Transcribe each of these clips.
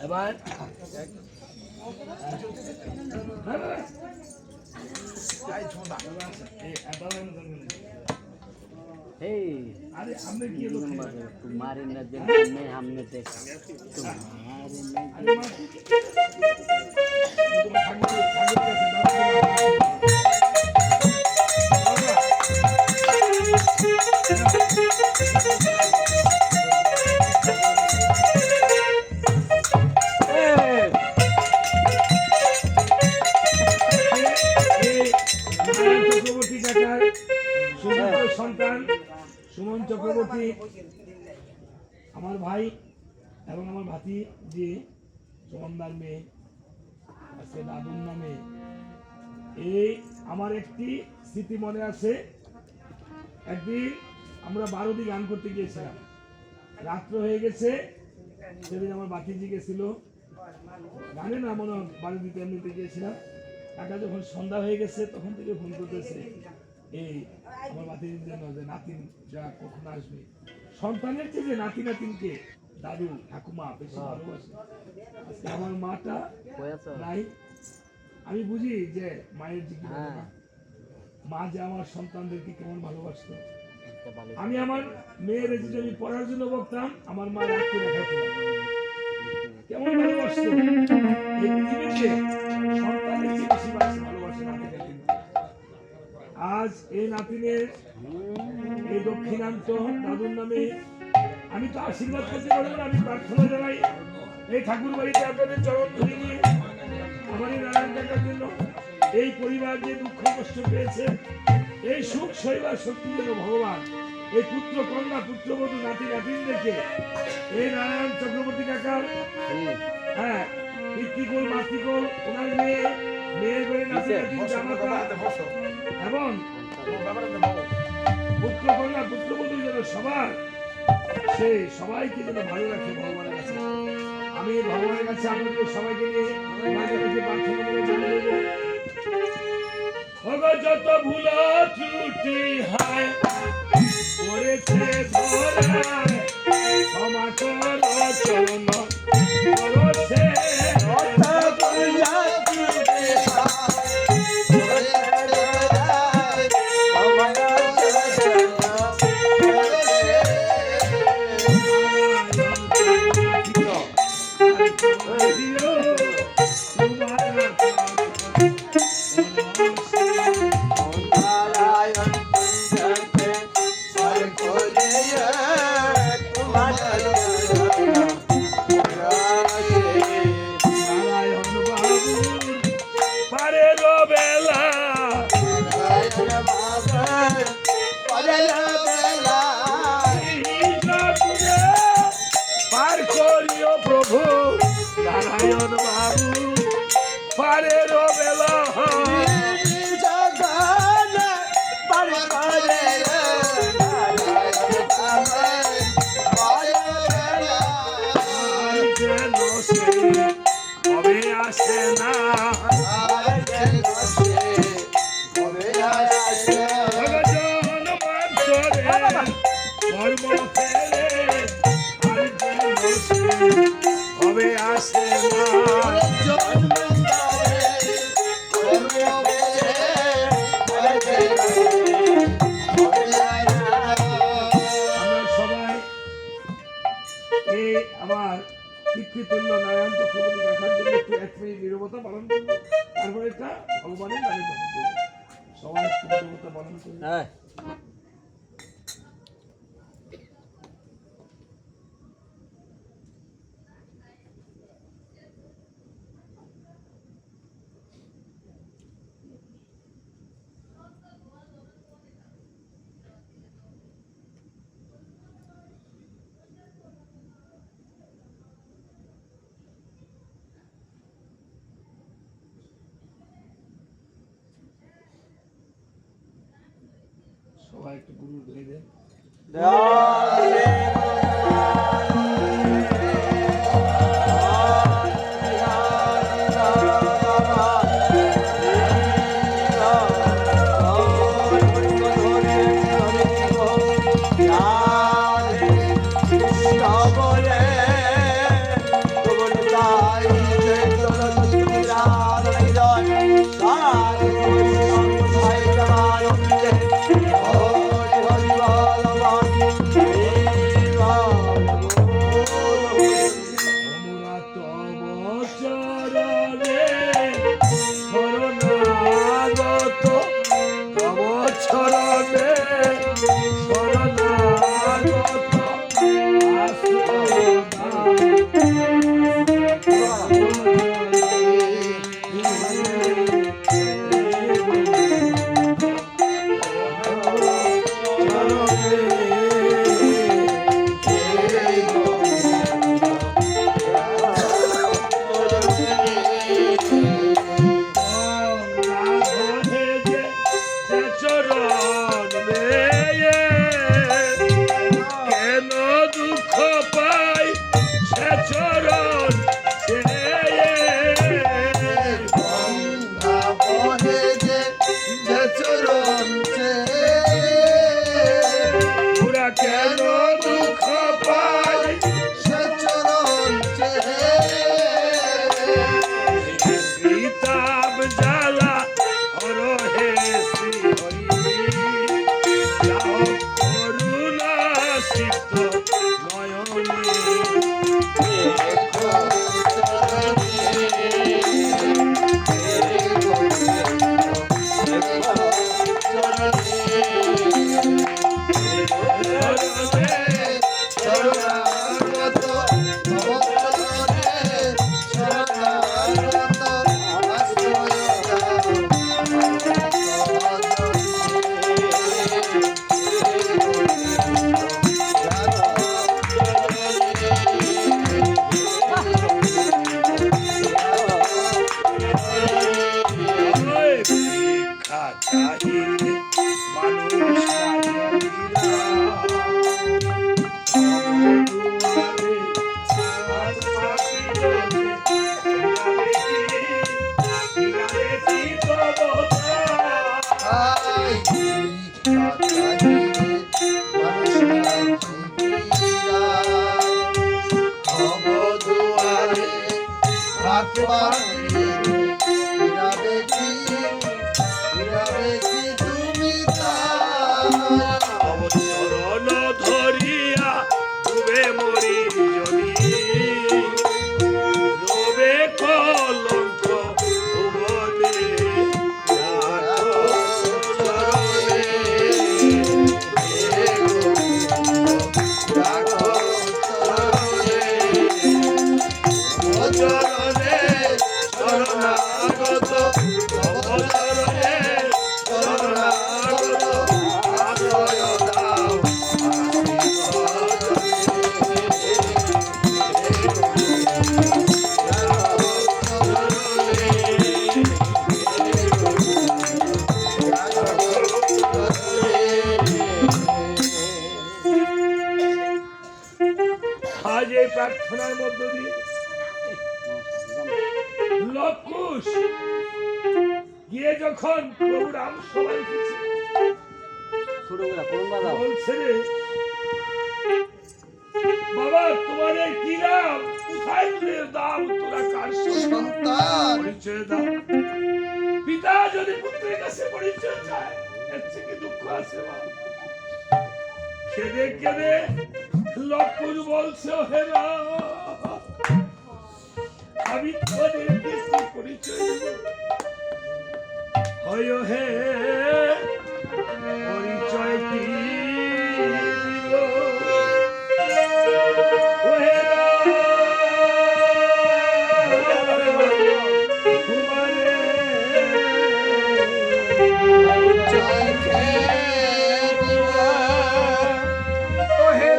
এবার अरे हमने किए तुम्हारे नजर में हमने देखा সন্তান সুমন চক্রবর্তী আমার ভাই এবং আমার ভাতি যে সুমনদার মেয়ে আজকে দাদুর নামে এই আমার একটি স্মৃতি মনে আছে। একদিন আমরা 12টি গান করতে গিয়েছিলাম, রাত্র হয়ে গেছে। সেদিন আমার ভাতিজি গেছিল গানে না মনে হয় 12টিতে এমনিতে গিয়েছিলাম। কাকা যখন সন্ধ্যা হয়ে গেছে তখন থেকে ফোন করতেছে এই আমার ভাতিজির জন্য যে নাতিন যা কখন আসবে। সন্তানের চেয়ে নাতি নাতিনকে দাদু ঠাকুমা বেশি ভালোবাসে। আজকে আমার মাটা নাই, আমি বুঝি যে মায়ের যে মা যে আমার সন্তানদেরকে কেমন ভালোবাসতো। আমি আমার মেয়ের যদি আমি পড়ার জন্য বলতাম আমার মা রাগ করে দেখাতো কেমন ভালোবাসতো। এই পৃথিবীতে সন্তানের চেয়ে বেশি ভালোবাসে নাতি নাতিন। আজ এই নাতিনের এই দক্ষিণান্ত দাদুর নামে আমি তো আশীর্বাদ করতে পারবো না, আমি প্রার্থনা জানাই এই ঠাকুর বাড়িতে আপনাদের চরণ ধরে নিয়ে আমার এই নারায়ণ কাকার জন্য এই পরিবার যে দুঃখ কষ্ট পেয়েছে এই সুখ সইবার শক্তি যেন ভগবান এই পুত্র কন্যা পুত্রবধূ নাতি নাতিনদেরকে এই নারায়ণ চক্রবর্তী কাকার পিতৃকুল মাতৃকুল ওনার মেয়ের করে নাতি নাতিন জামাতা এবং পুত্র কন্যা পুত্রবধূ যেন সবাইকে যেন ভালো রাখে ভগবানের কাছে। আমি ভগবানের কাছে আপনাদের সবাইকে নিয়ে প্রার্থনা করে জানিয়ে দেব যত ভুল ত্রুটি হয় করেছে ক্ষমা করো চরণ করছে প্রভু নারায়ণ বাবু পারের বেলা কবে আসে না কর্ম ফেলে কবে আসে না সবাই এই আমার পিতৃতুল্য নারায়ণ চক্রবর্তী কাকার জন্য একটু 1 মিনিট নীরবতা পালন করবো, তারপরে এটা ভগবানের গানে সবাই নীরবতা পালন করবো। সবাই একটু গুরু ধরে দেন। ভিক্ষা চাহিতে মানুষ অবসরণ ধরিয়া ডুবে মরি যদি রবে কলঙ্ক ভুবনে চরণে শরণাগত অবসরণে শরণাগত আশ্রয় দাও আজ এই প্রার্থনার মধ্য দিয়ে লকুশ গিয়ে যখন প্রভু রাম সবাই বলছে রে বাবা তোমাদের কি নাম কোথায় তুলে দাম তোরা কার সন্তান পরিচয় দাও পিতা যদি পুত্রের কাছে পরিচয় চায় এর থেকে দুঃখ আছে মা কেঁদে কেঁদে লকুশ বলছে হে রাম আমি তোমাদেরকে কি পরিচয় দেব হয় হে পরিচয় কি দিব ও হে তোমারে পরিচয় কে দিব ও হে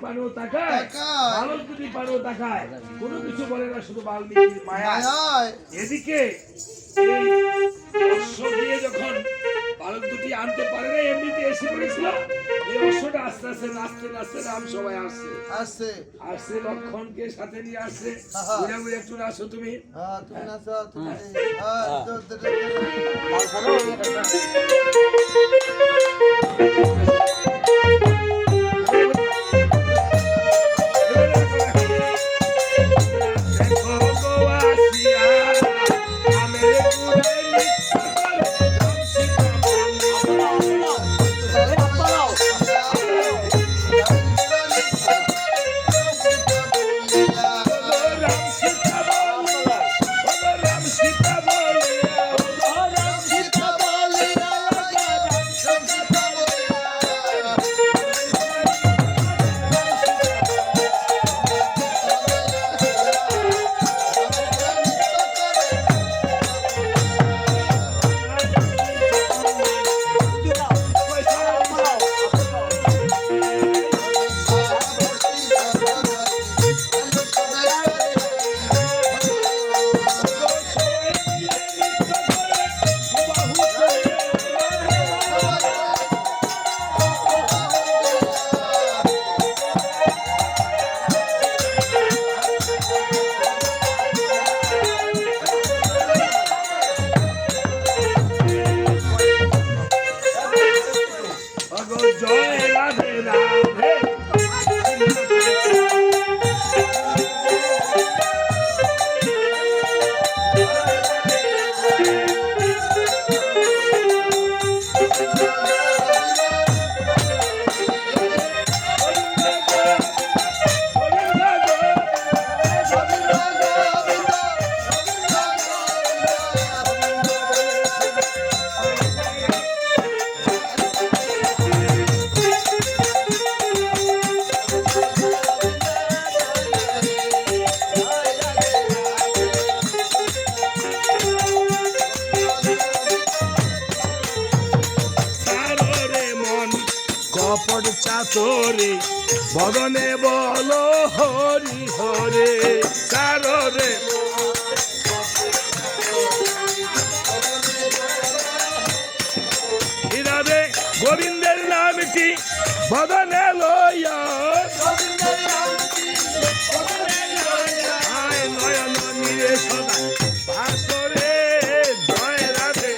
পানো তাকায়, বালক দুটি পানো তাকায়, কোনো কিছু বলে না, শুধু বাল্মীকির মায়া। এদিকে এই অশ্ব দিয়ে যখন বালক দুটি আনতে পারে না, এমনিতে এসে পড়েছিল, এই অশ্বটা আস্তে আস্তে নাচতে নাচতে রাম সবাই আসছে, আসছে লক্ষণকে সাথে নিয়ে আসছে। বুড়া বুড়ি একটু নাচো তুমি। জয় রাধে রাধে। কপট চাতরে বদনে বলো হরি হরে চারে হীরারে গোবিন্দের নামটি বদনে লইয়া নয়ন নিরে সদা ভাসরে জয় রাধে।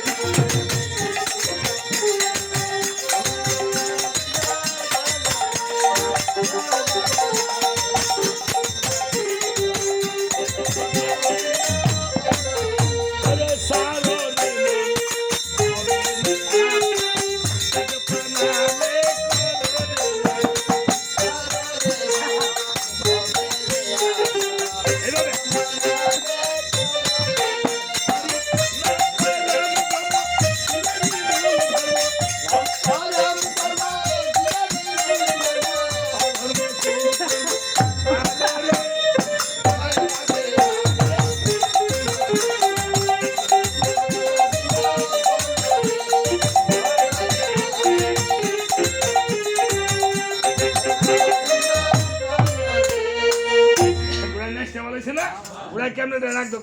ওরা কেমনে ডাক দো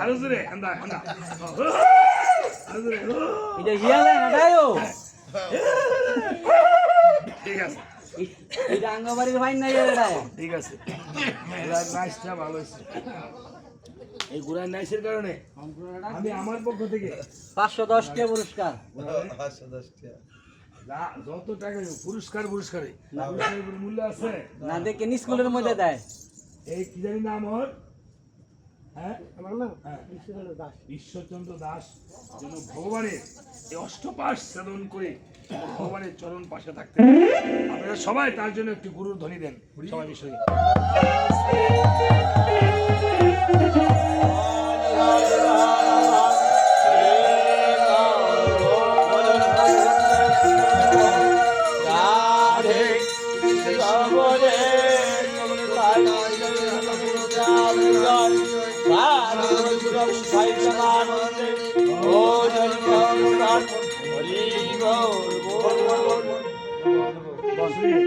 আরো জোরে আন্দা আন্দা আরো জোরে এটা হিয়ালে না দাও ঠিক আছে এটা আঙ্গবাড়ির ভাই নাই এটা ঠিক আছে গুড়ার নাচটা ভালো হয়েছে এই গুড়ার নাচের কারণে আমি আমার পক্ষ থেকে 510 টাকা পুরস্কার 510 টাকা যত টাকা পুরস্কার পুরস্কারে মূল্য আছে না দেখে স্কুলের মধ্যে দেয় এই কি জানি নাম ওর হ্যাঁ আমার নাম ঈশ্বরচন্দ্র দাস যেন ভগবানের এই অষ্টপাশ সেবন করে ভগবানের চরণ পাশে থাকতে আপনারা সবাই তার জন্য একটি গুরুর ধ্বনি দেন সবাই বিষয়ে হরি বল শুয়ে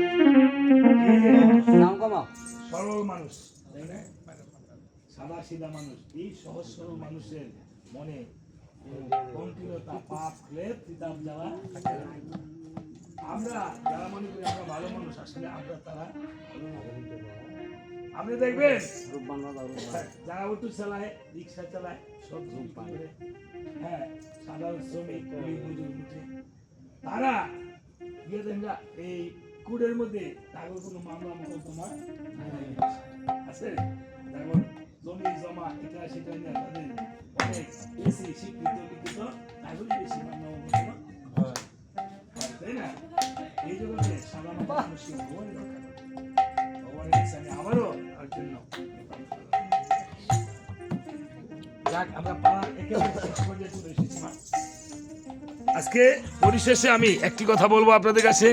এই যে দাম কমাও। সরল মানুষ, তাই না? সাদা সিধা মানুষ, এই সহজ সরল মানুষের মনে পঙ্কিলতা, পাপ, ক্লেদ, কিতাব যারা থাকে না। আমরা যারা মনে করি আমরা ভালো মানুষ, আসলে আমরা তারা ভালো না। আপনি দেখবেন যারা অটো চালায়, রিক্সা চালায়, সব ঝুঁক করে, হ্যাঁ, সাধারণ শ্রমিক, কুলি মজুর উঠে, তারা গিয়ে দেখবা এই কুড়ের মধ্যে তাদের কোনো মামলা মোকদ্দমা আছে, যেমন জমি জমা এটা সেটা নিয়ে তাদের অনেক বেশি স্বীকৃত লিখিত, তাদের বেশি মামলা মোকদ্দমা হয়, তাই না? এই জগতে সাধারণ মানুষের ভগবানের দরকার। ভগবানের কাছে আমি আবারও তার জন্য যাক, আমরা পাড়ার একেবারে শেষ পর্যায়ে চলে এসেছি। আজকে পরিশেষে আমি একটি কথা বলবো আপনাদের কাছে।